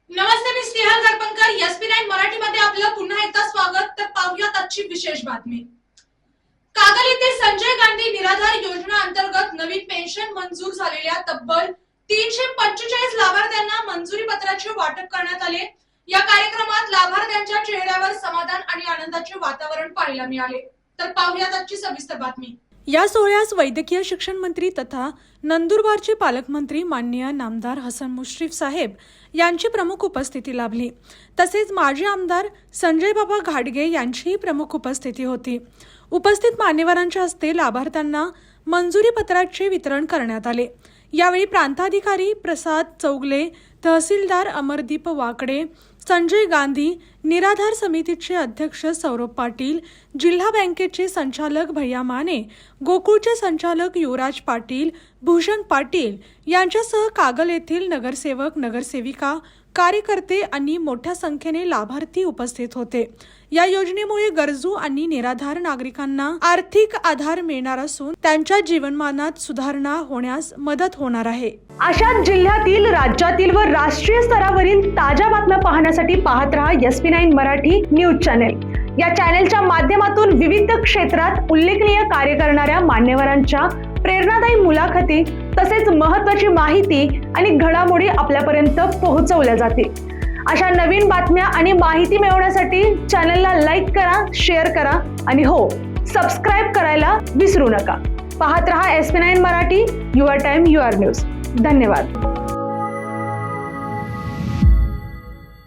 नमस्ते, मी Snehal दर्पणकर. SP9 मराठीमध्ये आपलं पुन्हा एकदा स्वागत. तर पाहूयात आजची विशेष बातमी. कागल येथे संजय गांधी निराधार योजना अंतर्गत नवीन पेन्शन मंजूर झालेल्या तब्बल 345 लाभार्थ्यांना मंजुरी पत्राचे वाटप करण्यात आले. या कार्यक्रमात लाभार्थ्यांच्या चेहऱ्यावर समाधान आणि आनंदाचे वातावरण पाहायला मिळाले. तर पाहूयात आजची सविस्तर बातमी. या सोहळ्यास वैद्यकीय शिक्षण मंत्री तथा नंदुरबारचे पालकमंत्री माननीय नामदार हसन मुश्रीफ साहेब यांची प्रमुख उपस्थिती लाभली. तसेच माजी आमदार संजय बाबा घाटगे यांचीही प्रमुख उपस्थिती होती. उपस्थित मान्यवरांच्या हस्ते लाभार्थ्यांना मंजुरी पत्राचे वितरण करण्यात आले. यावेळी प्रांताधिकारी प्रसाद चौगले, तहसीलदार अमरदीप वाकडे, संजय गांधी, निराधार समितीचे अध्यक्ष सौरभ पाटील, जिल्हा बँकेचे संचालक भैया माने, गोकुळचे संचालक युवराज पाटील, भूषण पाटील यांच्यासह कागल येथील नगरसेवक, नगरसेविका, कार्यकर्ते आणि मोठ्या संख्येने लाभार्थी उपस्थित होते. या योजनेमुळे गरजू आणि निराधार नागरिकांना आर्थिक आधार मिळणार असून त्यांच्या जीवनमानात सुधारणा होण्यास मदत होणार आहे. अशाच जिल्ह्यातील, राज्यातील व राष्ट्रीय स्तरावरील ताज्या बातम्या पाहण्यासाठी पाहत रहा SP9 मराठी न्यूज चॅनेल. या चॅनेलच्या माध्यमातून विविध क्षेत्रात उल्लेखनीय कार्य करणाऱ्या मान्यवरांच्या प्रेरणादायी मुलाखती तसेच महत्त्वाची माहिती आणि घडामोडी आपल्यापर्यंत पोहोचवल्या जातील. अशा नवीन बातम्या आणि माहिती मिळवण्यासाठी चॅनलला लाईक करा, शेअर करा आणि हो, सबस्क्राईब करायला विसरू नका. पाहत रहा SP9 Marathi, your time your news. धन्यवाद.